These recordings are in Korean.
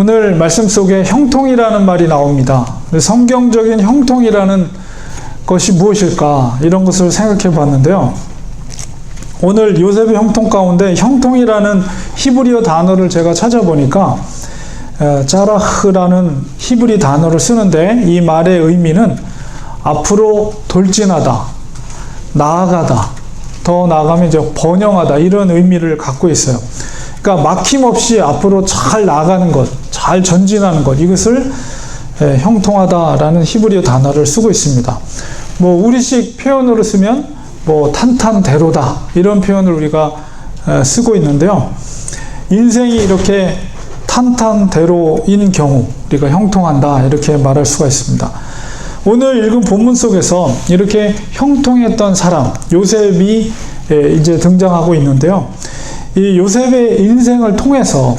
오늘 말씀 속에 형통이라는 말이 나옵니다. 성경적인 형통이라는 것이 무엇일까? 이런 것을 생각해 봤는데요. 오늘 요셉의 형통 가운데 형통이라는 히브리어 단어를 제가 찾아보니까 자라흐라는 히브리 단어를 쓰는데 이 말의 의미는 앞으로 돌진하다, 나아가다, 더 나아가면 이제 번영하다 이런 의미를 갖고 있어요. 그러니까 막힘없이 앞으로 잘 나아가는 것, 잘 전진하는 것, 이것을 형통하다라는 히브리어 단어를 쓰고 있습니다. 뭐 우리식 표현으로 쓰면 뭐 탄탄대로다 이런 표현을 우리가 쓰고 있는데요. 인생이 이렇게 탄탄대로인 경우 우리가 형통한다 이렇게 말할 수가 있습니다. 오늘 읽은 본문 속에서 이렇게 형통했던 사람 요셉이 이제 등장하고 있는데요. 이 요셉의 인생을 통해서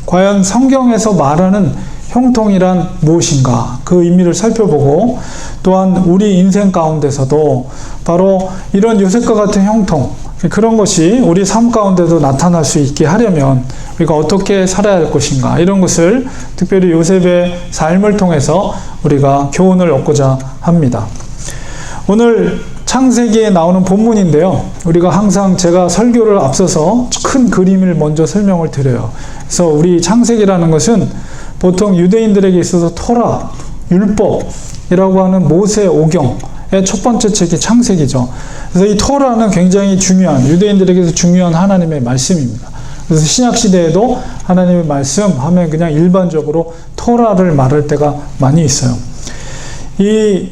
과연 성경에서 말하는 형통이란 무엇인가 그 의미를 살펴보고 또한 우리 인생 가운데서도 바로 이런 요셉과 같은 형통 그런 것이 우리 삶 가운데도 나타날 수 있게 하려면 우리가 어떻게 살아야 할 것인가 이런 것을 특별히 요셉의 삶을 통해서 우리가 교훈을 얻고자 합니다. 오늘 창세기에 나오는 본문인데요. 우리가 항상 제가 설교를 앞서서 큰 그림을 먼저 설명을 드려요. 그래서 우리 창세기라는 것은 보통 유대인들에게 있어서 토라, 율법이라고 하는 모세 오경의 첫 번째 책이 창세기죠. 그래서 이 토라는 굉장히 중요한, 유대인들에게서 중요한 하나님의 말씀입니다. 그래서 신약시대에도 하나님의 말씀 하면 그냥 일반적으로 토라를 말할 때가 많이 있어요. 이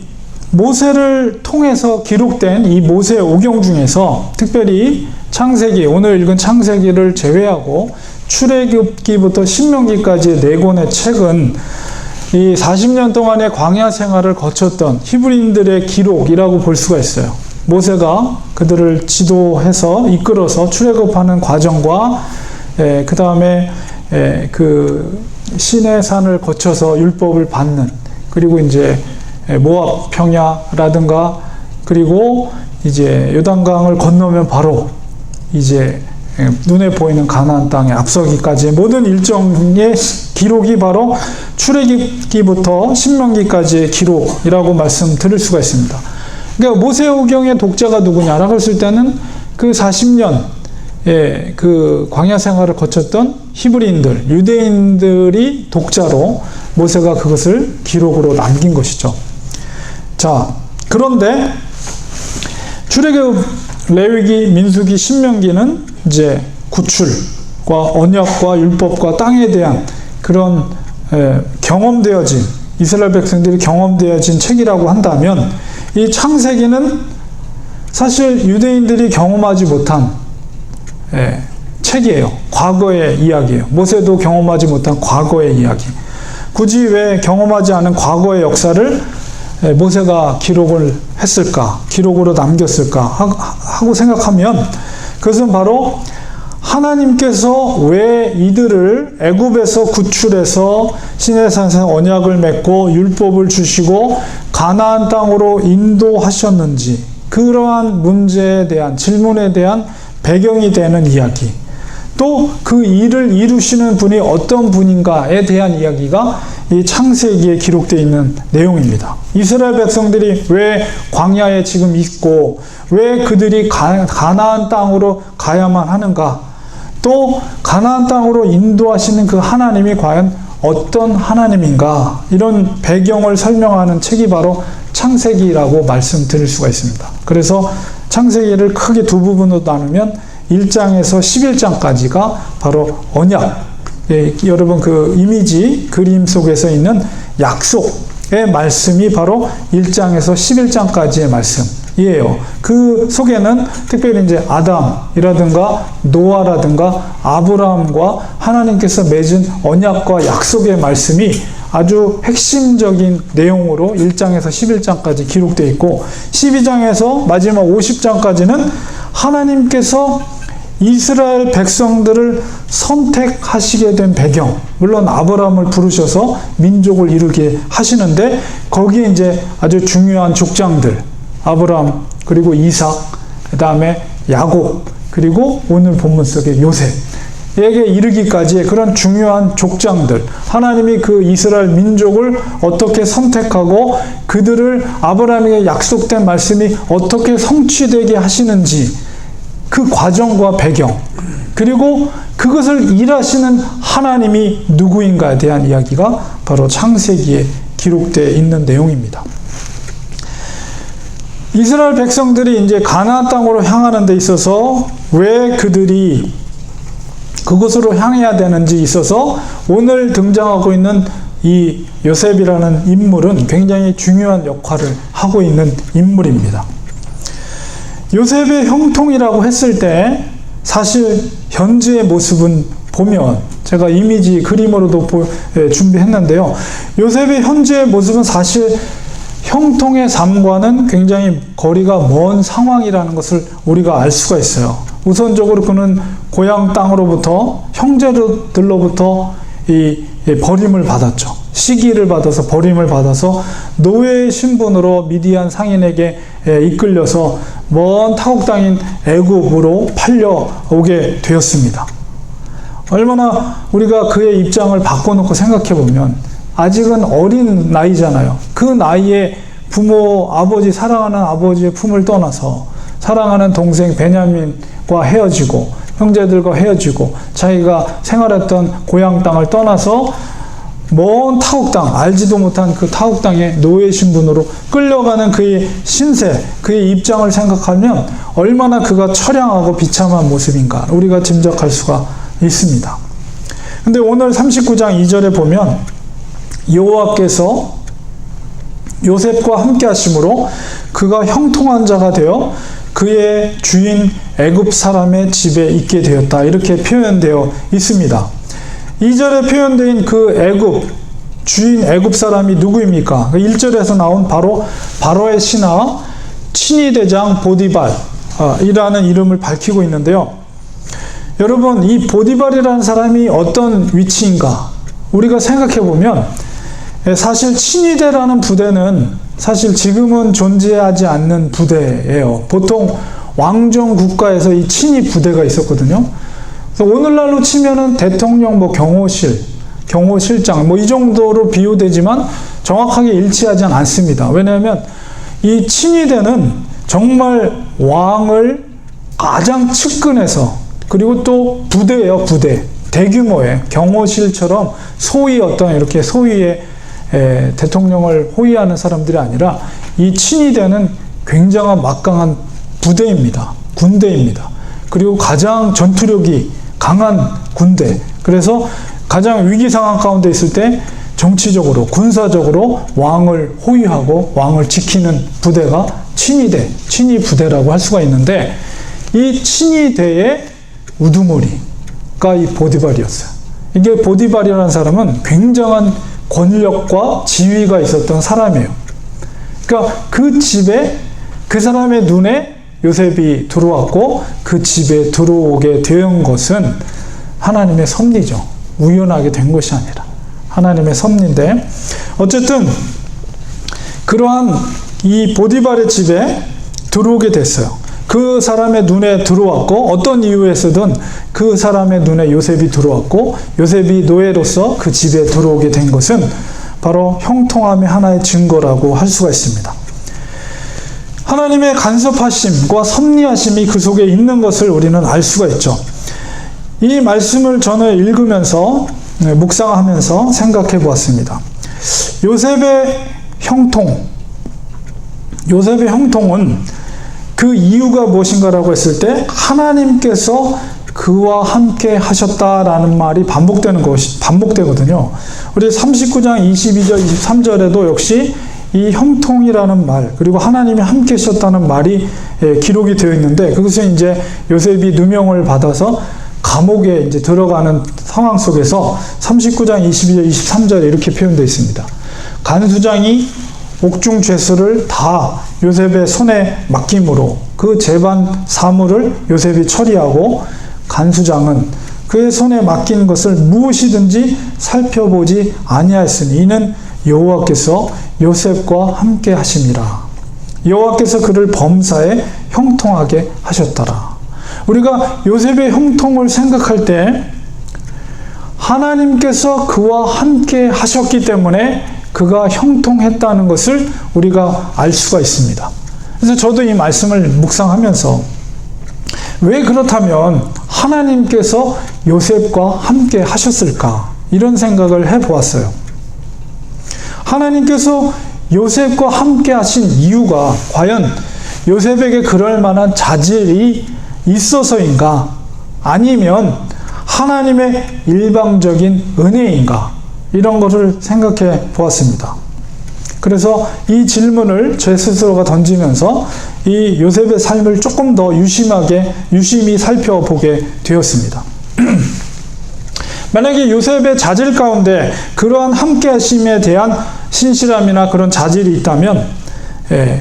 모세를 통해서 기록된 이 모세 오경 중에서 특별히 창세기, 오늘 읽은 창세기를 제외하고 출애굽기부터 신명기까지의 4권의 책은 이 40년 동안의 광야 생활을 거쳤던 히브리인들의 기록이라고 볼 수가 있어요. 모세가 그들을 지도해서 이끌어서 출애굽하는 과정과 그 다음에 그 시내산을 거쳐서 율법을 받는 그리고 이제 모압 평야라든가 그리고 이제 요단강을 건너면 바로 이제 눈에 보이는 가나안 땅에 앞서기까지의 모든 일정의 기록이 바로 출애굽기부터 신명기까지의 기록이라고 말씀드릴 수가 있습니다. 그러니까 모세오경의 독자가 누구냐라고 했을 때는 그 40년 그 광야 생활을 거쳤던 히브리인들, 유대인들이 독자로 모세가 그것을 기록으로 남긴 것이죠. 자, 그런데 출애굽, 레위기, 민수기, 신명기는 이제 구출과 언약과 율법과 땅에 대한 그런 경험되어진 이스라엘 백성들이 경험되어진 책이라고 한다면 이 창세기는 사실 유대인들이 경험하지 못한 책이에요. 과거의 이야기예요. 모세도 경험하지 못한 과거의 이야기. 굳이 왜 경험하지 않은 과거의 역사를 모세가 기록을 했을까? 기록으로 남겼을까? 하고 생각하면 그것은 바로 하나님께서 왜 이들을 애굽에서 구출해서 시내산에서 언약을 맺고 율법을 주시고 가나안 땅으로 인도하셨는지 그러한 문제에 대한 질문에 대한 배경이 되는 이야기 또 그 일을 이루시는 분이 어떤 분인가에 대한 이야기가 이 창세기에 기록되어 있는 내용입니다. 이스라엘 백성들이 왜 광야에 지금 있고 왜 그들이 가나안 땅으로 가야만 하는가 또 가나안 땅으로 인도하시는 그 하나님이 과연 어떤 하나님인가 이런 배경을 설명하는 책이 바로 창세기라고 말씀드릴 수가 있습니다. 그래서 창세기를 크게 두 부분으로 나누면 1장에서 11장까지가 바로 언약, 여러분 그 이미지, 그림 속에서 있는 약속의 말씀이 바로 1장에서 11장까지의 말씀이에요. 그 속에는 특별히 이제 아담이라든가 노아라든가 아브라함과 하나님께서 맺은 언약과 약속의 말씀이 아주 핵심적인 내용으로 1장에서 11장까지 기록되어 있고 12장에서 마지막 50장까지는 하나님께서 이스라엘 백성들을 선택하시게 된 배경, 물론 아브라함을 부르셔서 민족을 이루게 하시는데 거기에 이제 아주 중요한 족장들, 아브라함 그리고 이삭, 그 다음에 야곱, 그리고 오늘 본문 속의 요셉, 에게 이르기까지의 그런 중요한 족장들, 하나님이 그 이스라엘 민족을 어떻게 선택하고 그들을 아브라함에게 약속된 말씀이 어떻게 성취되게 하시는지 그 과정과 배경, 그리고 그것을 일하시는 하나님이 누구인가에 대한 이야기가 바로 창세기에 기록되어 있는 내용입니다. 이스라엘 백성들이 이제 가나안 땅으로 향하는 데 있어서 왜 그들이 그곳으로 향해야 되는지 있어서 오늘 등장하고 있는 이 요셉이라는 인물은 굉장히 중요한 역할을 하고 있는 인물입니다. 요셉의 형통이라고 했을 때 사실 현재의 모습은 보면 제가 이미지 그림으로도 준비했는데요. 요셉의 현재의 모습은 사실 형통의 삶과는 굉장히 거리가 먼 상황이라는 것을 우리가 알 수가 있어요. 우선적으로 그는 고향 땅으로부터 형제들로부터 이 버림을 받았죠. 시기를 받아서 버림을 받아서 노예의 신분으로 미디안 상인에게 이끌려서 먼 타국 땅인 애굽으로 팔려오게 되었습니다. 얼마나 우리가 그의 입장을 바꿔놓고 생각해 보면 아직은 어린 나이잖아요. 그 나이에 부모, 아버지, 사랑하는 아버지의 품을 떠나서 사랑하는 동생 베냐민과 헤어지고 형제들과 헤어지고 자기가 생활했던 고향 땅을 떠나서 먼 타국 땅, 알지도 못한 그 타국 땅의 노예 신분으로 끌려가는 그의 신세, 그의 입장을 생각하면 얼마나 그가 처량하고 비참한 모습인가 우리가 짐작할 수가 있습니다. 근데 오늘 39장 2절에 보면 여호와께서 요셉과 함께 하심으로 그가 형통한 자가 되어 그의 주인 애굽 사람의 집에 있게 되었다. 이렇게 표현되어 있습니다. 2절에 표현된 그 애굽, 주인 애굽 사람이 누구입니까? 1절에서 나온 바로의 신하 친위 대장 보디발이라는 이름을 밝히고 있는데요. 여러분, 이 보디발이라는 사람이 어떤 위치인가? 우리가 생각해 보면 사실 친위대라는 부대는 사실 지금은 존재하지 않는 부대예요. 보통 왕정 국가에서 이 친위 부대가 있었거든요. 그래서 오늘날로 치면은 대통령 경호실장 이 정도로 비유되지만 정확하게 일치하지 않습니다. 왜냐하면 이 친위대는 정말 왕을 가장 측근에서 그리고 또 부대예요, 부대. 대규모의 경호실처럼 소위 어떤 이렇게 소위의 대통령을 호위하는 사람들이 아니라 이 친위대는 굉장한 막강한 부대입니다. 군대입니다. 그리고 가장 전투력이 강한 군대. 그래서 가장 위기 상황 가운데 있을 때 정치적으로, 군사적으로 왕을 호위하고 왕을 지키는 부대가 친위대, 친위 부대라고 할 수가 있는데 이 친위대의 우두머리가 이 보디발이었어요. 이게 보디발이라는 사람은 굉장한 권력과 지위가 있었던 사람이에요. 그러니까 그 집에 그 사람의 눈에 요셉이 들어왔고 그 집에 들어오게 된 것은 하나님의 섭리죠. 우연하게 된 것이 아니라 하나님의 섭리인데 어쨌든 그러한 이 보디발의 집에 들어오게 됐어요. 그 사람의 눈에 들어왔고 어떤 이유에서든 그 사람의 눈에 요셉이 들어왔고 요셉이 노예로서 그 집에 들어오게 된 것은 바로 형통함의 하나의 증거라고 할 수가 있습니다. 하나님의 간섭하심과 섭리하심이 그 속에 있는 것을 우리는 알 수가 있죠. 이 말씀을 저는 읽으면서 묵상하면서 생각해 보았습니다. 요셉의 형통은 그 이유가 무엇인가라고 했을 때 하나님께서 그와 함께 하셨다라는 말이 반복되거든요. 우리 39장 22절, 23절에도 역시 이 형통이라는 말, 그리고 하나님이 함께 하셨다는 말이 기록이 되어 있는데 그것은 이제 요셉이 누명을 받아서 감옥에 이제 들어가는 상황 속에서 39장 22절, 23절에 이렇게 표현되어 있습니다. 간수장이 옥중 죄수를 다 요셉의 손에 맡김으로 그 재반 사물을 요셉이 처리하고 간수장은 그의 손에 맡긴 것을 무엇이든지 살펴보지 아니하였으니 이는 여호와께서 요셉과 함께 하심이라. 여호와께서 그를 범사에 형통하게 하셨더라. 우리가 요셉의 형통을 생각할 때 하나님께서 그와 함께 하셨기 때문에 그가 형통했다는 것을 우리가 알 수가 있습니다. 그래서 저도 이 말씀을 묵상하면서 왜 그렇다면 하나님께서 요셉과 함께 하셨을까? 이런 생각을 해보았어요. 하나님께서 요셉과 함께 하신 이유가 과연 요셉에게 그럴 만한 자질이 있어서인가? 아니면 하나님의 일방적인 은혜인가? 이런 것을 생각해 보았습니다. 그래서 이 질문을 제 스스로가 던지면서 이 요셉의 삶을 조금 더 유심히 살펴보게 되었습니다. 만약에 요셉의 자질 가운데 그러한 함께하심에 대한 신실함이나 그런 자질이 있다면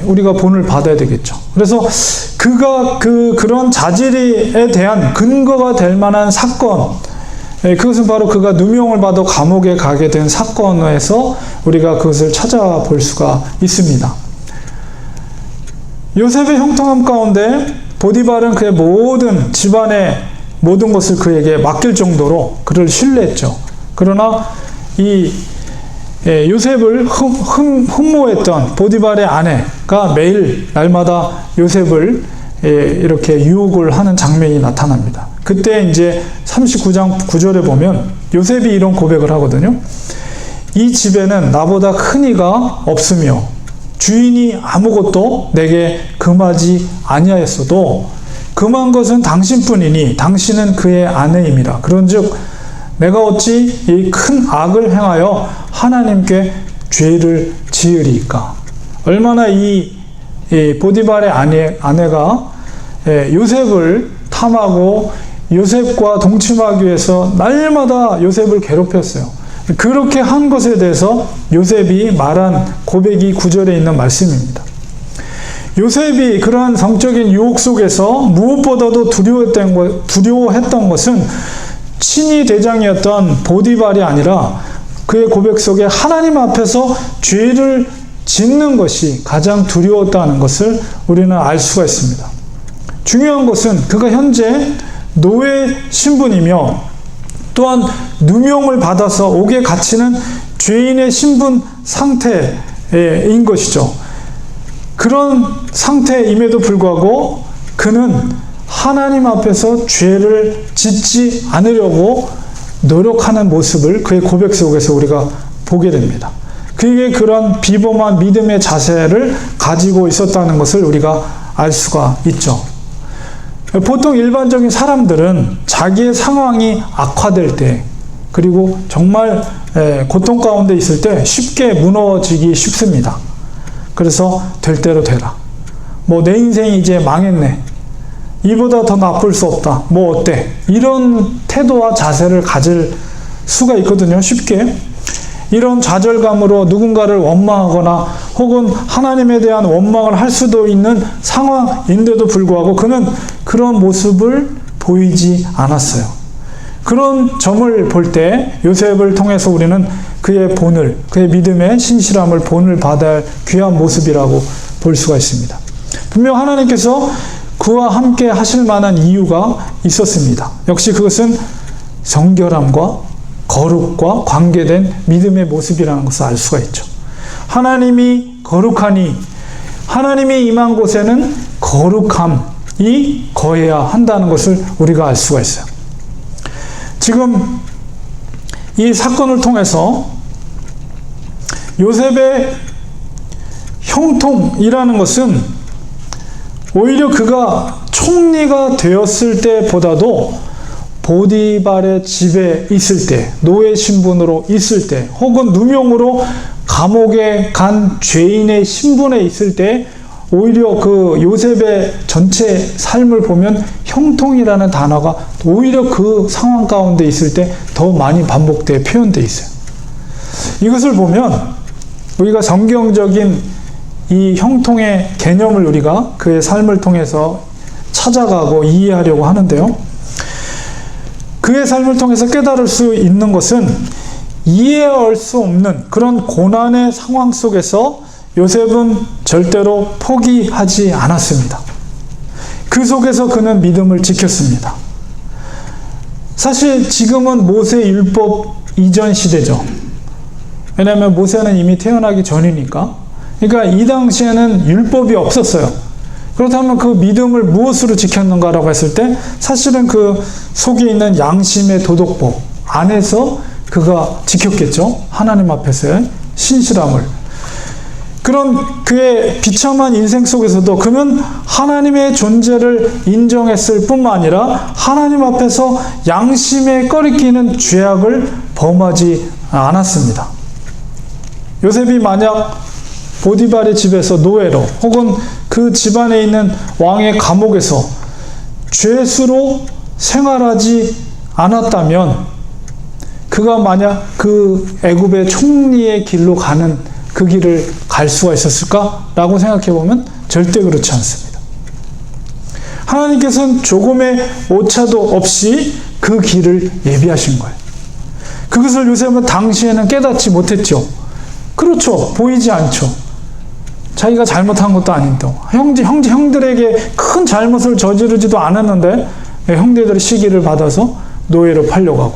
우리가 본을 받아야 되겠죠. 그래서 그가 그런 자질에 대한 근거가 될 만한 사건, 그것은 바로 그가 누명을 받아 감옥에 가게 된 사건에서 우리가 그것을 찾아볼 수가 있습니다. 요셉의 형통함 가운데 보디발은 그의 모든 집안의 모든 것을 그에게 맡길 정도로 그를 신뢰했죠. 그러나 이 요셉을 흠모했던 보디발의 아내가 매일 날마다 요셉을 이렇게 유혹을 하는 장면이 나타납니다. 그때 이제 39장 9절에 보면 요셉이 이런 고백을 하거든요. 이 집에는 나보다 큰 이가 없으며 주인이 아무것도 내게 금하지 아니하였어도 금한 것은 당신뿐이니 당신은 그의 아내임이라. 그런즉 내가 어찌 이 큰 악을 행하여 하나님께 죄를 지으리까. 얼마나 이 보디발의 아내가 요셉을 탐하고 요셉과 동침하기 위해서 날마다 요셉을 괴롭혔어요. 그렇게 한 것에 대해서 요셉이 말한 고백이 9절에 있는 말씀입니다. 요셉이 그러한 성적인 유혹 속에서 무엇보다도 두려워했던 것은 친위 대장이었던 보디발이 아니라 그의 고백 속에 하나님 앞에서 죄를 짓는 것이 가장 두려웠다는 것을 우리는 알 수가 있습니다. 중요한 것은 그가 현재 노예 신분이며 또한 누명을 받아서 옥에 갇히는 죄인의 신분 상태인 것이죠. 그런 상태임에도 불구하고 그는 하나님 앞에서 죄를 짓지 않으려고 노력하는 모습을 그의 고백 속에서 우리가 보게 됩니다. 그에게 그런 비범한 믿음의 자세를 가지고 있었다는 것을 우리가 알 수가 있죠. 보통 일반적인 사람들은 자기의 상황이 악화될 때, 그리고 정말 고통 가운데 있을 때 쉽게 무너지기 쉽습니다. 그래서 될 대로 되라. 내 인생이 이제 망했네. 이보다 더 나쁠 수 없다. 어때? 이런 태도와 자세를 가질 수가 있거든요. 쉽게. 이런 좌절감으로 누군가를 원망하거나 혹은 하나님에 대한 원망을 할 수도 있는 상황인데도 불구하고 그는 그런 모습을 보이지 않았어요. 그런 점을 볼 때 요셉을 통해서 우리는 그의 본을, 그의 믿음의 신실함을 본을 받아야 할 귀한 모습이라고 볼 수가 있습니다. 분명 하나님께서 그와 함께 하실 만한 이유가 있었습니다. 역시 그것은 정결함과 거룩과 관계된 믿음의 모습이라는 것을 알 수가 있죠. 하나님이 거룩하니 하나님이 임한 곳에는 거룩함이 거해야 한다는 것을 우리가 알 수가 있어요. 지금 이 사건을 통해서 요셉의 형통이라는 것은 오히려 그가 총리가 되었을 때보다도 보디발의 집에 있을 때, 노예 신분으로 있을 때, 혹은 누명으로 감옥에 간 죄인의 신분에 있을 때 오히려 그 요셉의 전체 삶을 보면 형통이라는 단어가 오히려 그 상황 가운데 있을 때 더 많이 반복되어 표현되어 있어요. 이것을 보면 우리가 성경적인 이 형통의 개념을 우리가 그의 삶을 통해서 찾아가고 이해하려고 하는데요. 그의 삶을 통해서 깨달을 수 있는 것은 이해할 수 없는 그런 고난의 상황 속에서 요셉은 절대로 포기하지 않았습니다. 그 속에서 그는 믿음을 지켰습니다. 사실 지금은 모세 율법 이전 시대죠. 왜냐하면 모세는 이미 태어나기 전이니까. 그러니까 이 당시에는 율법이 없었어요. 그렇다면 그 믿음을 무엇으로 지켰는가라고 했을 때 사실은 그 속에 있는 양심의 도덕법 안에서 그가 지켰겠죠. 하나님 앞에서의 신실함을. 그런 그의 비참한 인생 속에서도 그는 하나님의 존재를 인정했을 뿐만 아니라 하나님 앞에서 양심에 꺼리끼는 죄악을 범하지 않았습니다. 요셉이 만약 보디발의 집에서 노예로 혹은 그 집안에 있는 왕의 감옥에서 죄수로 생활하지 않았다면 그가 만약 그 애굽의 총리의 길로 가는 그 길을 갈 수가 있었을까라고 생각해 보면 절대 그렇지 않습니다. 하나님께서는 조금의 오차도 없이 그 길을 예비하신 거예요. 그것을 요셉은 당시에는 깨닫지 못했죠. 그렇죠. 보이지 않죠. 자기가 잘못한 것도 아닌데 형들에게 큰 잘못을 저지르지도 않았는데 형제들의 시기를 받아서 노예로 팔려가고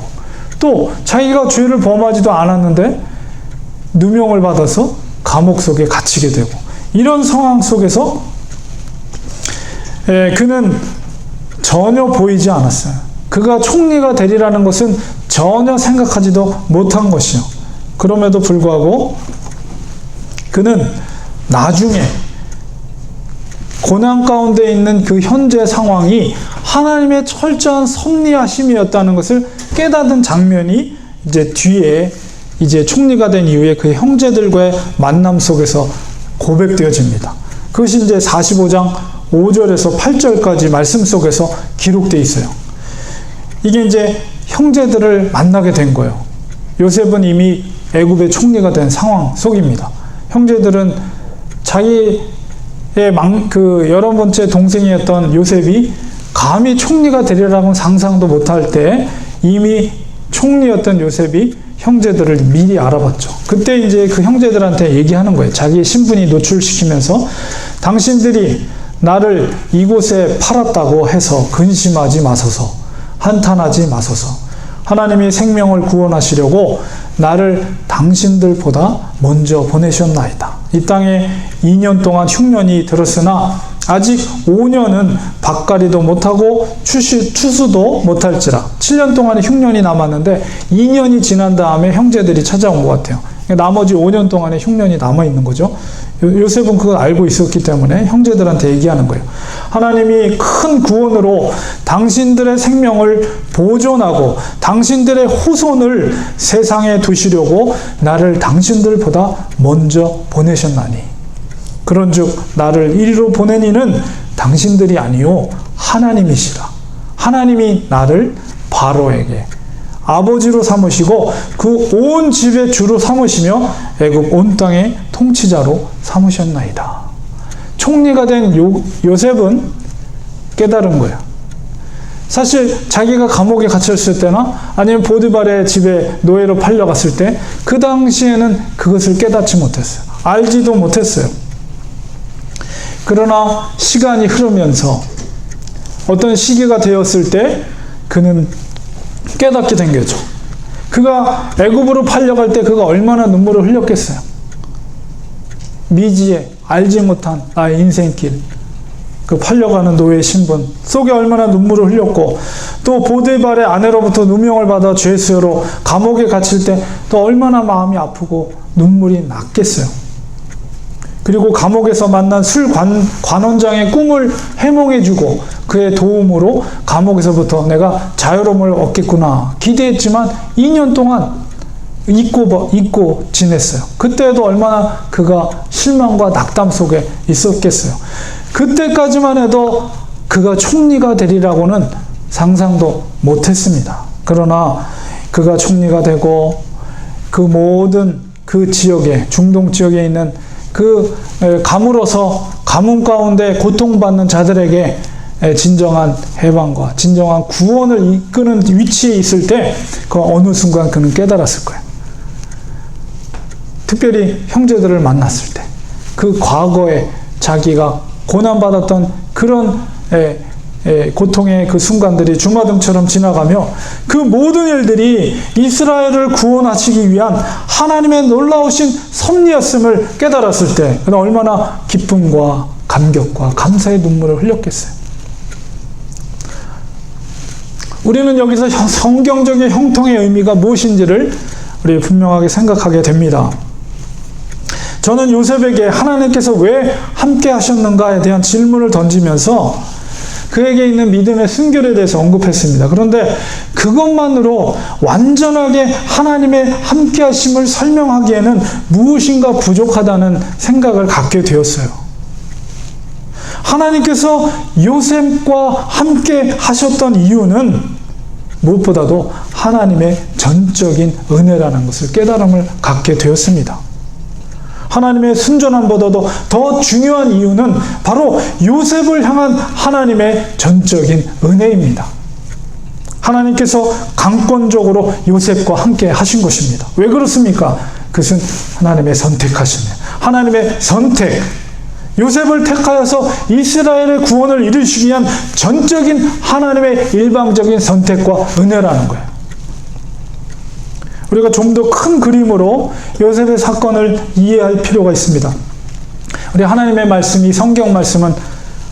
또 자기가 죄를 범하지도 않았는데 누명을 받아서 감옥 속에 갇히게 되고 이런 상황 속에서 그는 전혀 보이지 않았어요. 그가 총리가 되리라는 것은 전혀 생각하지도 못한 것이요. 그럼에도 불구하고 그는 나중에 고난 가운데 있는 그 현재 상황이 하나님의 철저한 섭리하심이었다는 것을 깨닫은 장면이 이제 뒤에 이제 총리가 된 이후에 그 형제들과의 만남 속에서 고백되어집니다. 그것이 이제 45장 5절에서 8절까지 말씀 속에서 기록되어 있어요. 이게 이제 형제들을 만나게 된 거예요. 요셉은 이미 애굽의 총리가 된 상황 속입니다. 형제들은 자기의 그 11번째 동생이었던 요셉이 감히 총리가 되리라고는 상상도 못할 때 이미 총리였던 요셉이 형제들을 미리 알아봤죠. 그때 이제 그 형제들한테 얘기하는 거예요. 자기의 신분이 노출시키면서 당신들이 나를 이곳에 팔았다고 해서 근심하지 마소서, 한탄하지 마소서. 하나님이 생명을 구원하시려고 나를 당신들보다 먼저 보내셨나이다. 이 땅에 2년 동안 흉년이 들었으나 아직 5년은 밭갈이도 못하고 추수도 못할지라. 7년 동안의 흉년이 남았는데 2년이 지난 다음에 형제들이 찾아온 것 같아요. 나머지 5년 동안의 흉년이 남아있는 거죠. 요셉은 그걸 알고 있었기 때문에 형제들한테 얘기하는 거예요. 하나님이 큰 구원으로 당신들의 생명을 보존하고 당신들의 후손을 세상에 두시려고 나를 당신들보다 먼저 보내셨나니 그런즉 나를 이리로 보낸 이는 당신들이 아니요 하나님이시라. 하나님이 나를 바로에게 아버지로 삼으시고 그 온 집의 주로 삼으시며 애굽 온 땅의 통치자로 삼으셨나이다. 총리가 된 요셉은 깨달은 거예요. 사실 자기가 감옥에 갇혔을 때나 아니면 보디발의 집에 노예로 팔려갔을 때 그 당시에는 그것을 깨닫지 못했어요. 알지도 못했어요. 그러나 시간이 흐르면서 어떤 시기가 되었을 때 그는 깨닫게 된 거죠. 그가 애굽으로 팔려갈 때 그가 얼마나 눈물을 흘렸겠어요. 미지에 알지 못한 나의 인생길, 그 팔려가는 노예의 신분 속에 얼마나 눈물을 흘렸고 또 보디발의 아내로부터 누명을 받아 죄수로 감옥에 갇힐 때 또 얼마나 마음이 아프고 눈물이 났겠어요. 그리고 감옥에서 만난 술 관원장의 꿈을 해몽해주고 그의 도움으로 감옥에서부터 내가 자유로움을 얻겠구나 기대했지만 2년 동안 잊고 지냈어요. 그때도 얼마나 그가 실망과 낙담 속에 있었겠어요. 그때까지만 해도 그가 총리가 되리라고는 상상도 못했습니다. 그러나 그가 총리가 되고 그 모든 그 지역에 중동 지역에 있는 그 감으로서 가뭄 가운데 고통받는 자들에게 진정한 해방과 진정한 구원을 이끄는 위치에 있을 때 그 어느 순간 그는 깨달았을 거예요. 특별히 형제들을 만났을 때 그 과거에 자기가 고난받았던 그런 고통의 그 순간들이 주마등처럼 지나가며 그 모든 일들이 이스라엘을 구원하시기 위한 하나님의 놀라우신 섭리였음을 깨달았을 때 얼마나 기쁨과 감격과 감사의 눈물을 흘렸겠어요. 우리는 여기서 성경적인 형통의 의미가 무엇인지를 우리 분명하게 생각하게 됩니다. 저는 요셉에게 하나님께서 왜 함께 하셨는가에 대한 질문을 던지면서 그에게 있는 믿음의 순결에 대해서 언급했습니다. 그런데 그것만으로 완전하게 하나님의 함께 하심을 설명하기에는 무엇인가 부족하다는 생각을 갖게 되었어요. 하나님께서 요셉과 함께 하셨던 이유는 무엇보다도 하나님의 전적인 은혜라는 것을 깨달음을 갖게 되었습니다. 하나님의 순전함보다도 더 중요한 이유는 바로 요셉을 향한 하나님의 전적인 은혜입니다. 하나님께서 강권적으로 요셉과 함께 하신 것입니다. 왜 그렇습니까? 그것은 하나님의 선택하심이에요. 하나님의 선택. 요셉을 택하여서 이스라엘의 구원을 이루시기 위한 전적인 하나님의 일방적인 선택과 은혜라는 거예요. 우리가 좀 더 큰 그림으로 요셉의 사건을 이해할 필요가 있습니다. 우리 하나님의 말씀이, 성경 말씀은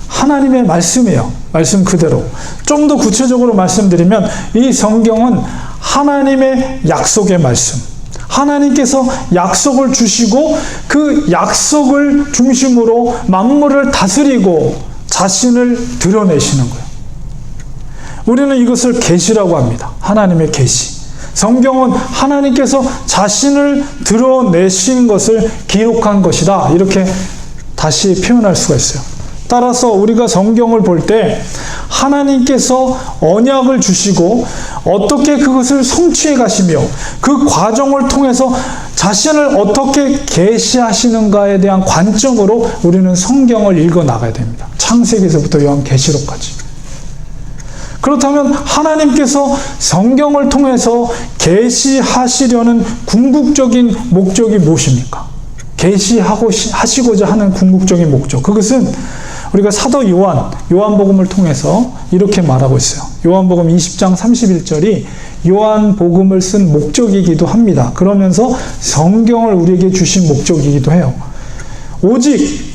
하나님의 말씀이에요. 말씀 그대로. 좀 더 구체적으로 말씀드리면 이 성경은 하나님의 약속의 말씀. 하나님께서 약속을 주시고 그 약속을 중심으로 만물을 다스리고 자신을 드러내시는 거예요. 우리는 이것을 계시라고 합니다. 하나님의 계시. 성경은 하나님께서 자신을 드러내신 것을 기록한 것이다. 이렇게 다시 표현할 수가 있어요. 따라서 우리가 성경을 볼 때 하나님께서 언약을 주시고 어떻게 그것을 성취해 가시며 그 과정을 통해서 자신을 어떻게 계시하시는가에 대한 관점으로 우리는 성경을 읽어 나가야 됩니다. 창세기에서부터 요한계시록까지. 그렇다면 하나님께서 성경을 통해서 계시하시려는 궁극적인 목적이 무엇입니까? 계시하시고자 하는 궁극적인 목적. 그것은 우리가 사도 요한복음을 통해서 이렇게 말하고 있어요. 요한복음 20장 31절이 요한복음을 쓴 목적이기도 합니다. 그러면서 성경을 우리에게 주신 목적이기도 해요. 오직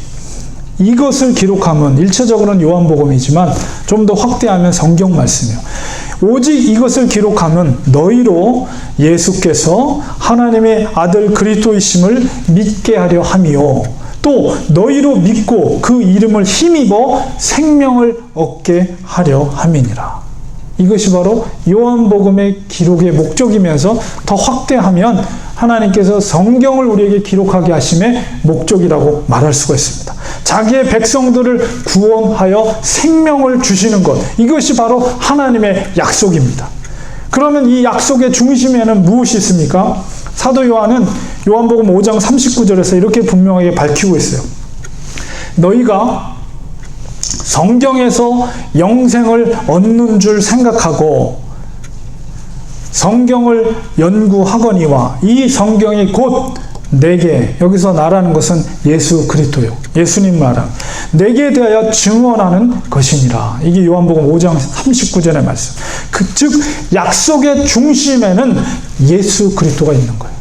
이것을 기록함은 일차적으로는 요한복음이지만 좀 더 확대하면 성경 말씀이에요. 오직 이것을 기록함은 너희로 예수께서 하나님의 아들 그리스도이심을 믿게 하려 함이요. 또 너희로 믿고 그 이름을 힘입어 생명을 얻게 하려 함이니라. 이것이 바로 요한복음의 기록의 목적이면서 더 확대하면 하나님께서 성경을 우리에게 기록하게 하심의 목적이라고 말할 수가 있습니다. 자기의 백성들을 구원하여 생명을 주시는 것, 이것이 바로 하나님의 약속입니다. 그러면 이 약속의 중심에는 무엇이 있습니까? 사도 요한은 요한복음 5장 39절에서 이렇게 분명하게 밝히고 있어요. 너희가 성경에서 영생을 얻는 줄 생각하고 성경을 연구하거니와 이 성경이 곧 내게, 여기서 나라는 것은 예수 그리스도요. 예수님 말은 내게 대하여 증언하는 것이니라. 이게 요한복음 5장 39절의 말씀. 즉 약속의 중심에는 예수 그리스도가 있는 거예요.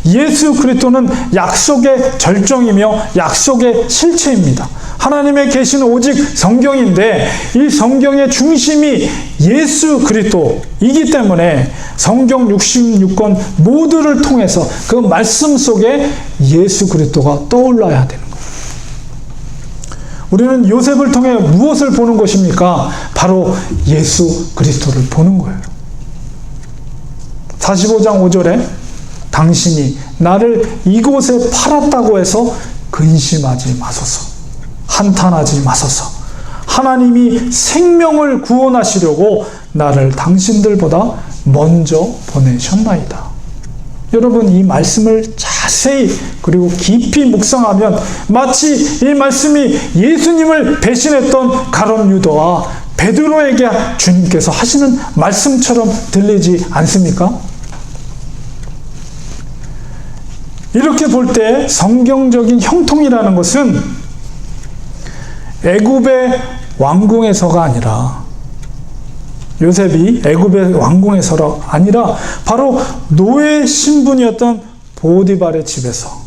예수 그리스도는 약속의 절정이며 약속의 실체입니다. 하나님의 계시는 오직 성경인데 이 성경의 중심이 예수 그리스도이기 때문에 성경 66권 모두를 통해서 그 말씀 속에 예수 그리스도가 떠올라야 되는 거예요. 우리는 요셉을 통해 무엇을 보는 것입니까? 바로 예수 그리스도를 보는 거예요. 45장 5절에 당신이 나를 이곳에 팔았다고 해서 근심하지 마소서. 한탄하지 마소서. 하나님이 생명을 구원하시려고 나를 당신들보다 먼저 보내셨나이다. 여러분, 이 말씀을 자세히 그리고 깊이 묵상하면 마치 이 말씀이 예수님을 배신했던 가룟 유다와 베드로에게 주님께서 하시는 말씀처럼 들리지 않습니까? 이렇게 볼 때 성경적인 형통이라는 것은 애굽의 왕궁에서가 아니라, 요셉이 애굽의 왕궁에서가 아니라 바로 노예 신분이었던 보디발의 집에서,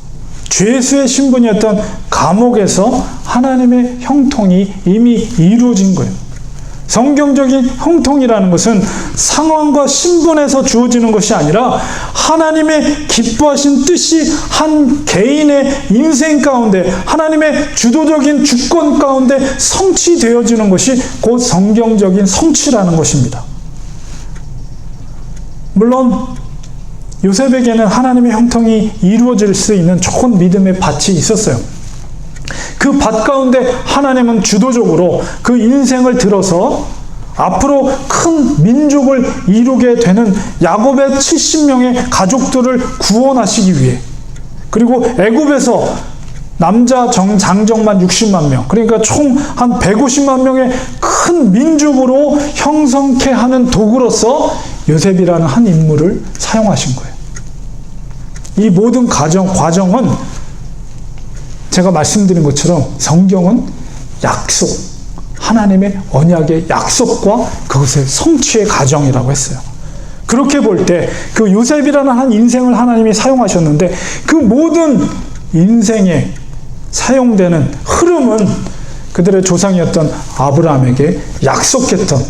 죄수의 신분이었던 감옥에서 하나님의 형통이 이미 이루어진 거예요. 성경적인 형통이라는 것은 상황과 신분에서 주어지는 것이 아니라 하나님의 기뻐하신 뜻이 한 개인의 인생 가운데, 하나님의 주도적인 주권 가운데 성취되어지는 것이 곧 성경적인 성취라는 것입니다. 물론 요셉에게는 하나님의 형통이 이루어질 수 있는 좋은 믿음의 밭이 있었어요. 그 밭 가운데 하나님은 주도적으로 그 인생을 들어서 앞으로 큰 민족을 이루게 되는 야곱의 70명의 가족들을 구원하시기 위해, 그리고 애굽에서 남자 장정만 60만 명, 그러니까 총 한 150만 명의 큰 민족으로 형성케 하는 도구로서 요셉이라는 한 인물을 사용하신 거예요. 이 모든 과정은 제가 말씀드린 것처럼 성경은 약속, 하나님의 언약의 약속과 그것의 성취의 과정이라고 했어요. 그렇게 볼 때 그 요셉이라는 한 인생을 하나님이 사용하셨는데, 그 모든 인생에 사용되는 흐름은 그들의 조상이었던 아브라함에게 약속했던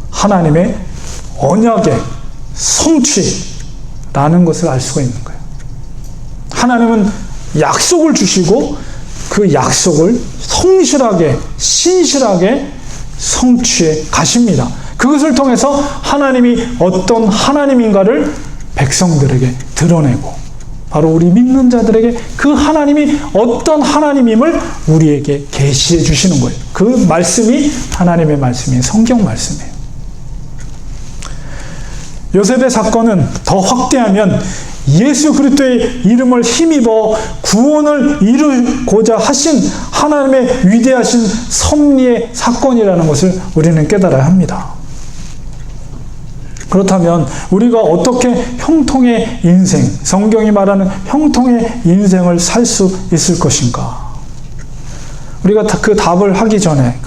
하나님의 언약의 성취라는 것을 알 수가 있는 거예요. 하나님은 약속을 주시고 그 약속을 성실하게, 신실하게 성취해 가십니다. 그것을 통해서 하나님이 어떤 하나님인가를 백성들에게 드러내고, 바로 우리 믿는 자들에게 그 하나님이 어떤 하나님임을 우리에게 계시해 주시는 거예요. 그 말씀이 하나님의 말씀이에요. 성경 말씀이에요. 요셉의 사건은 더 확대하면 예수 그리스도의 이름을 힘입어 구원을 이루고자 하신 하나님의 위대하신 섭리의 사건이라는 것을 우리는 깨달아야 합니다. 그렇다면 우리가 어떻게 형통의 인생, 성경이 말하는 형통의 인생을 살 수 있을 것인가? 우리가 그 답을 하기 전에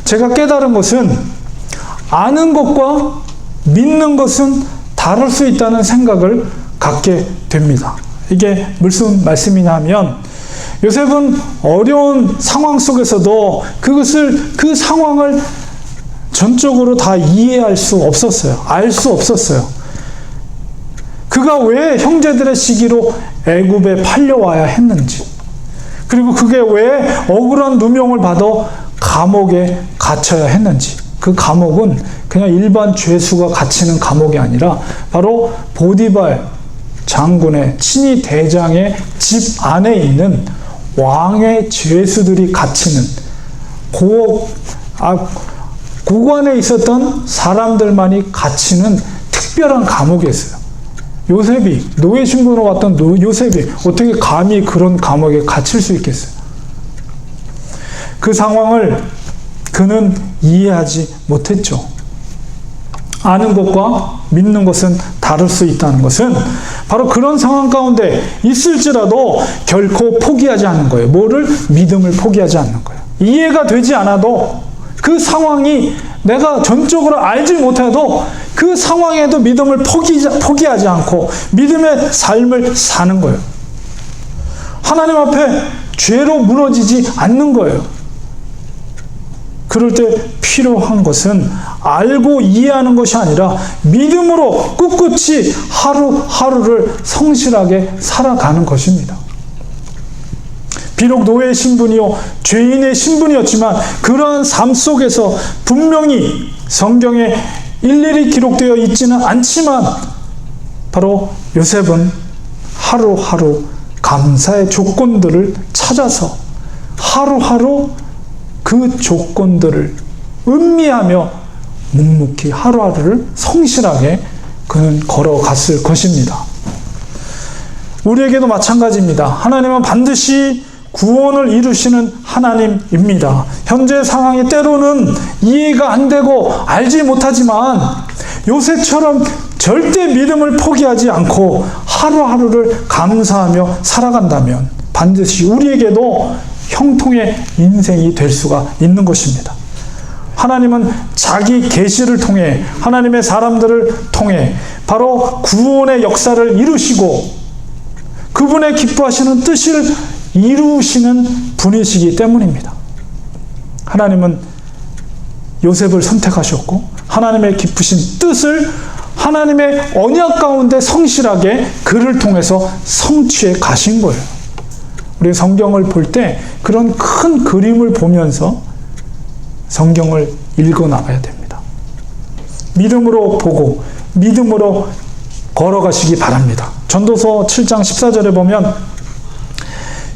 제가 깨달은 것은, 아는 것과 믿는 것은 다를 수 있다는 생각을 갖게 됩니다. 이게 무슨 말씀이냐 하면, 요셉은 어려운 상황 속에서도 그 상황을 전적으로 다 이해할 수 없었어요. 알 수 없었어요. 그가 왜 형제들의 시기로 애굽에 팔려와야 했는지, 그리고 그게 왜 억울한 누명을 받아 감옥에 갇혀야 했는지. 그 감옥은 그냥 일반 죄수가 갇히는 감옥이 아니라 바로 보디발 장군의 친위 대장의 집 안에 있는 왕의 죄수들이 갇히는 고관에 있었던 사람들만이 갇히는 특별한 감옥이었어요. 요셉이, 노예 신분으로 왔던 요셉이 어떻게 감히 그런 감옥에 갇힐 수 있겠어요? 그 상황을 그는 이해하지 못했죠. 아는 것과 믿는 것은 다를 수 있다는 것은 바로 그런 상황 가운데 있을지라도 결코 포기하지 않는 거예요. 뭐를? 믿음을 포기하지 않는 거예요. 이해가 되지 않아도, 그 상황이 내가 전적으로 알지 못해도 그 상황에도 믿음을 포기하지 않고 믿음의 삶을 사는 거예요. 하나님 앞에 죄로 무너지지 않는 거예요. 그럴 때 필요한 것은 알고 이해하는 것이 아니라 믿음으로 꿋꿋이 하루하루를 성실하게 살아가는 것입니다. 비록 노예의 신분이요 죄인의 신분이었지만 그러한 삶 속에서 분명히 성경에 일일이 기록되어 있지는 않지만 바로 요셉은 하루하루 감사의 조건들을 찾아서 하루하루 그 조건들을 음미하며 묵묵히 하루하루를 성실하게 그는 걸어갔을 것입니다. 우리에게도 마찬가지입니다. 하나님은 반드시 구원을 이루시는 하나님입니다. 현재 상황이 때로는 이해가 안 되고 알지 못하지만 요셉처럼 절대 믿음을 포기하지 않고 하루하루를 감사하며 살아간다면 반드시 우리에게도 형통의 인생이 될 수가 있는 것입니다. 하나님은 자기 계시를 통해, 하나님의 사람들을 통해 바로 구원의 역사를 이루시고 그분의 기뻐하시는 뜻을 이루시는 분이시기 때문입니다. 하나님은 요셉을 선택하셨고 하나님의 기쁘신 뜻을 하나님의 언약 가운데 성실하게 그를 통해서 성취해 가신 거예요. 우리 성경을 볼 때 그런 큰 그림을 보면서 성경을 읽어 나가야 됩니다. 믿음으로 보고 믿음으로 걸어가시기 바랍니다. 전도서 7장 14절에 보면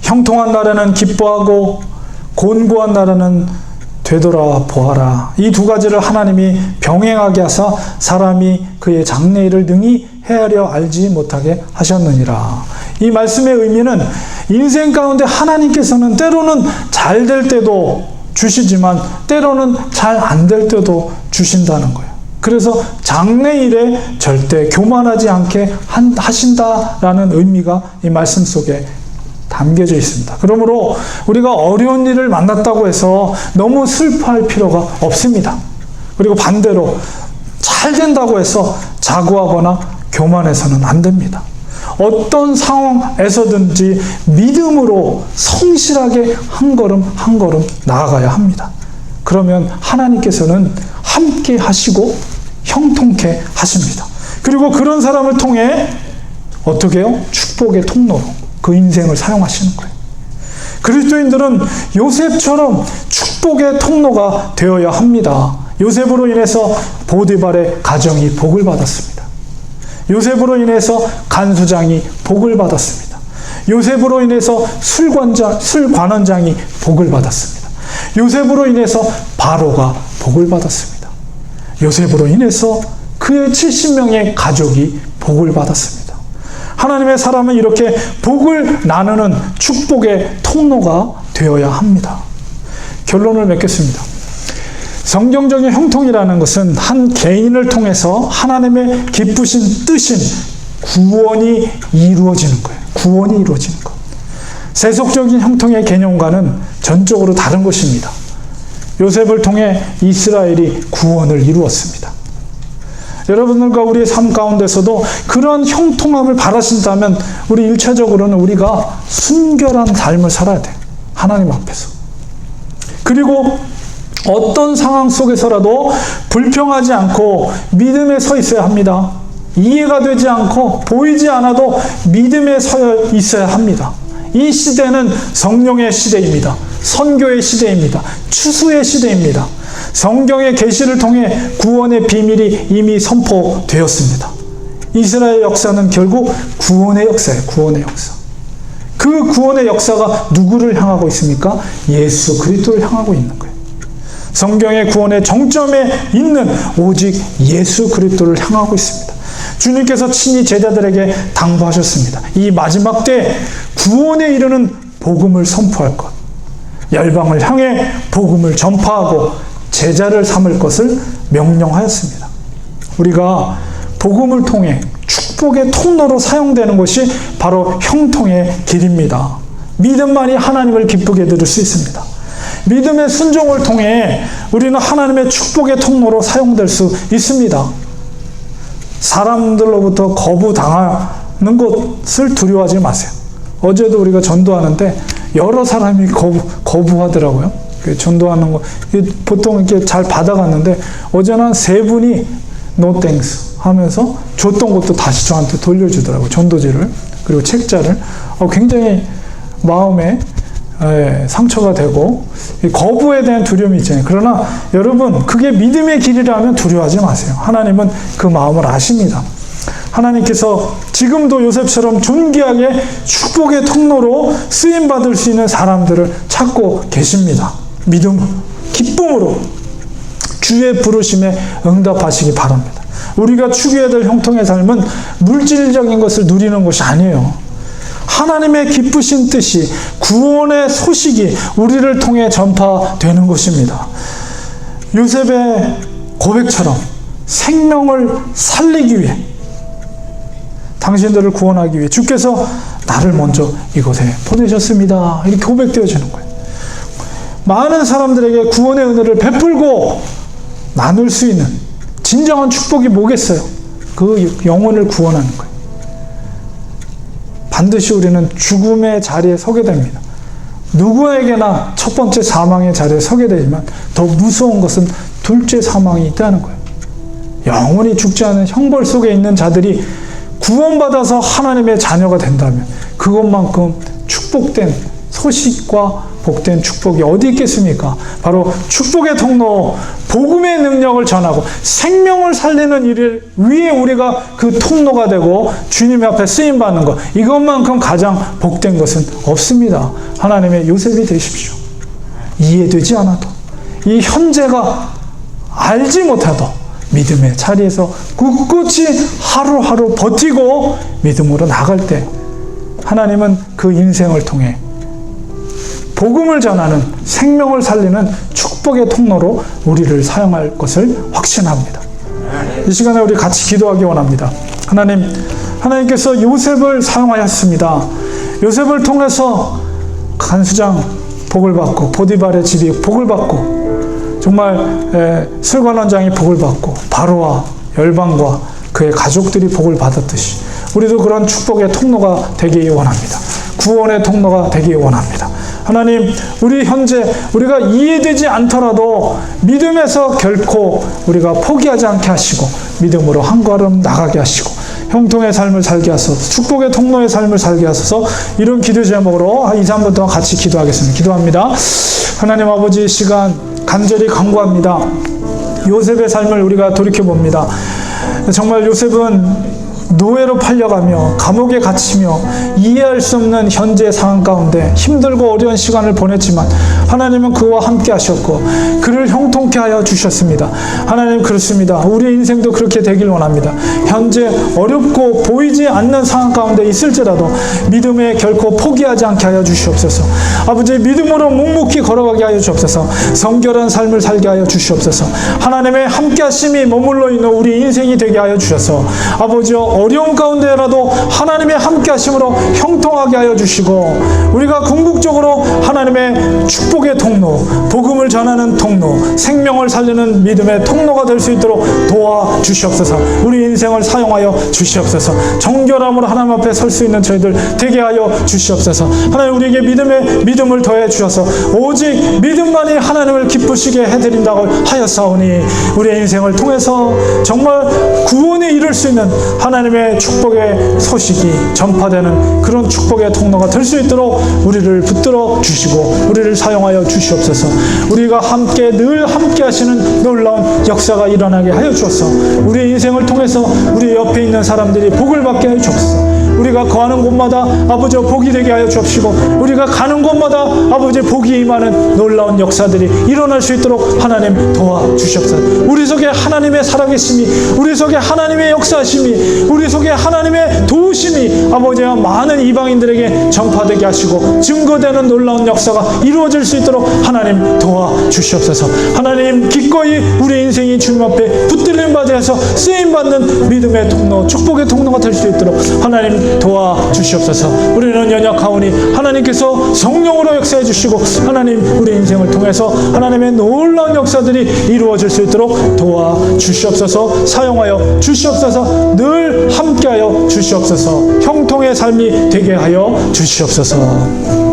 형통한 날에는 기뻐하고 곤고한 날에는 되돌아보아라. 이 두 가지를 하나님이 병행하게 하사 사람이 그의 장래일을 능히 헤아려 알지 못하게 하셨느니라. 이 말씀의 의미는 인생 가운데 하나님께서는 때로는 잘 될 때도 주시지만 때로는 잘 안 될 때도 주신다는 거예요. 그래서 장래일에 절대 교만하지 않게 하신다라는 의미가 이 말씀 속에 담겨져 있습니다. 그러므로 우리가 어려운 일을 만났다고 해서 너무 슬퍼할 필요가 없습니다. 그리고 반대로 잘 된다고 해서 자고하거나 교만해서는 안 됩니다. 어떤 상황에서든지 믿음으로 성실하게 한 걸음 한 걸음 나아가야 합니다. 그러면 하나님께서는 함께 하시고 형통케 하십니다. 그리고 그런 사람을 통해 어떻게 해요? 축복의 통로로 그 인생을 사용하시는 거예요. 그리스도인들은 요셉처럼 축복의 통로가 되어야 합니다. 요셉으로 인해서 보디발의 가정이 복을 받았습니다. 요셉으로 인해서 간수장이 복을 받았습니다. 요셉으로 인해서 술관원장이 복을 받았습니다. 요셉으로 인해서 바로가 복을 받았습니다. 요셉으로 인해서 그의 70명의 가족이 복을 받았습니다. 하나님의 사람은 이렇게 복을 나누는 축복의 통로가 되어야 합니다. 결론을 맺겠습니다. 성경적인 형통이라는 것은 한 개인을 통해서 하나님의 기쁘신 뜻인 구원이 이루어지는 거예요. 구원이 이루어지는 것. 세속적인 형통의 개념과는 전적으로 다른 것입니다. 요셉을 통해 이스라엘이 구원을 이루었습니다. 여러분들과 우리의 삶 가운데서도 그런 형통함을 바라신다면 우리 1차적으로는 우리가 순결한 삶을 살아야 돼요. 하나님 앞에서. 그리고 어떤 상황 속에서라도 불평하지 않고 믿음에 서 있어야 합니다. 이해가 되지 않고 보이지 않아도 믿음에 서 있어야 합니다. 이 시대는 성령의 시대입니다. 선교의 시대입니다. 추수의 시대입니다. 성경의 계시를 통해 구원의 비밀이 이미 선포되었습니다. 이스라엘 역사는 결국 구원의 역사예요. 구원의 역사. 그 구원의 역사가 누구를 향하고 있습니까? 예수 그리스도를 향하고 있는 거예요. 성경의 구원의 정점에 있는 오직 예수 그리스도를 향하고 있습니다. 주님께서 친히 제자들에게 당부하셨습니다. 이 마지막 때 구원에 이르는 복음을 선포할 것. 열방을 향해 복음을 전파하고 제자를 삼을 것을 명령하였습니다. 우리가 복음을 통해 축복의 통로로 사용되는 것이 바로 형통의 길입니다. 믿음만이 하나님을 기쁘게 드릴 수 있습니다. 믿음의 순종을 통해 우리는 하나님의 축복의 통로로 사용될 수 있습니다. 사람들로부터 거부당하는 것을 두려워하지 마세요. 어제도 우리가 전도하는데 여러 사람이 거부하더라고요. 전도하는 거 보통 이렇게 잘 받아갔는데 어제는 3분이 no thanks 하면서 줬던 것도 다시 저한테 돌려주더라고요. 전도지를 그리고 책자를. 굉장히 마음에 상처가 되고 거부에 대한 두려움이 있잖아요. 그러나 여러분 그게 믿음의 길이라면 두려워하지 마세요. 하나님은 그 마음을 아십니다. 하나님께서 지금도 요셉처럼 존귀하게 축복의 통로로 쓰임받을 수 있는 사람들을 찾고 계십니다. 믿음, 기쁨으로 주의 부르심에 응답하시기 바랍니다. 우리가 추구해야 될 형통의 삶은 물질적인 것을 누리는 것이 아니에요. 하나님의 기쁘신 뜻이 구원의 소식이 우리를 통해 전파되는 것입니다. 요셉의 고백처럼 생명을 살리기 위해 당신들을 구원하기 위해 주께서 나를 먼저 이곳에 보내셨습니다. 이렇게 고백되어지는 거예요. 많은 사람들에게 구원의 은혜를 베풀고 나눌 수 있는 진정한 축복이 뭐겠어요? 그 영혼을 구원하는 거예요. 반드시 우리는 죽음의 자리에 서게 됩니다. 누구에게나 첫 번째 사망의 자리에 서게 되지만 더 무서운 것은 둘째 사망이 있다는 거예요. 영원히 죽지 않은 형벌 속에 있는 자들이 구원받아서 하나님의 자녀가 된다면 그것만큼 축복된 소식과 복된 축복이 어디 있겠습니까? 바로 축복의 통로, 복음의 능력을 전하고 생명을 살리는 일을 위해 우리가 그 통로가 되고 주님 앞에 쓰임받는 것, 이것만큼 가장 복된 것은 없습니다. 하나님의 요셉이 되십시오. 이해되지 않아도, 이 현재가 알지 못해도 믿음의 자리에서 꿋꿋이 하루하루 버티고 믿음으로 나갈 때 하나님은 그 인생을 통해 복음을 전하는, 생명을 살리는 축복의 통로로 우리를 사용할 것을 확신합니다. 이 시간에 우리 같이 기도하기 원합니다. 하나님께서 요셉을 사용하였습니다. 요셉을 통해서 간수장 복을 받고, 보디발의 집이 복을 받고, 정말 술관원장이 복을 받고, 바로와 열방과 그의 가족들이 복을 받았듯이 우리도 그런 축복의 통로가 되기 원합니다. 구원의 통로가 되기 원합니다. 하나님, 우리 현재 우리가 이해되지 않더라도 믿음에서 결코 우리가 포기하지 않게 하시고 믿음으로 한 걸음 나가게 하시고 형통의 삶을 살게 하소서, 축복의 통로의 삶을 살게 하소서. 이런 기도 제목으로 2, 3분 동안 같이 기도하겠습니다. 기도합니다. 하나님 아버지, 이 시간 간절히 간구합니다. 요셉의 삶을 우리가 돌이켜봅니다. 정말 요셉은 노예로 팔려가며 감옥에 갇히며 이해할 수 없는 현재의 상황 가운데 힘들고 어려운 시간을 보냈지만 하나님은 그와 함께 하셨고 그를 형통케 하여 주셨습니다. 하나님, 그렇습니다. 우리의 인생도 그렇게 되길 원합니다. 현재 어렵고 보이지 않는 상황 가운데 있을지라도 믿음에 결코 포기하지 않게 하여 주시옵소서. 아버지, 믿음으로 묵묵히 걸어가게 하여 주옵소서. 성결한 삶을 살게 하여 주시옵소서. 하나님의 함께 하심이 머물러 있는 우리 인생이 되게 하여 주셔서 아버지여, 어려운 가운데라도 하나님의 함께 하심으로 형통하게 하여 주시고 우리가 궁극적으로 하나님의 축복의 통로, 복음을 전하는 통로, 생명을 살리는 믿음의 통로가 될 수 있도록 도와주시옵소서. 우리 인생을 사용하여 주시옵소서. 정결함으로 하나님 앞에 설 수 있는 저희들 되게 하여 주시옵소서. 하나님, 우리에게 믿음을 더해 주셔서 오직 믿음만이 하나님을 기쁘시게 해드린다고 하였사오니 우리의 인생을 통해서 정말 구원에 이를 수 있는 하나님의 축복의 소식이 전파되는 그런 축복의 통로가 될 수 있도록 우리를 붙들어 주시고 우리를 사용하여 주시옵소서. 우리가 함께 늘 함께 하시는 놀라운 역사가 일어나게 하여 주옵소서. 우리의 인생을 통해서 우리 옆에 있는 사람들이 복을 받게 하여 주옵소서. 우리가 거하는 곳마다 아버지 복이 되게 하여 주옵시고 우리가 가는 곳마다 아버지 복이 임하는 놀라운 역사들이 일어날 수 있도록 하나님 도와주시옵소서. 우리 속에 하나님의 살아계심이, 우리 속에 하나님의 역사심이, 우리 속에 하나님의 도우심이 아버지와 많은 이방인들에게 전파되게 하시고 증거되는 놀라운 역사가 이루어질 수 있도록 하나님 도와주시옵소서. 하나님, 기꺼이 우리 인생이 주님 앞에 붙들림 받아서 쓰임받는 믿음의 통로, 축복의 통로가 될 수 있도록 하나님 도와주시옵소서. 우리는 연약하오니 하나님께서 성령으로 역사해 주시고 하나님, 우리 인생을 통해서 하나님의 놀라운 역사들이 이루어질 수 있도록 도와주시옵소서. 사용하여 주시옵소서. 늘 함께하여 주시옵소서. 형통의 삶이 되게 하여 주시옵소서.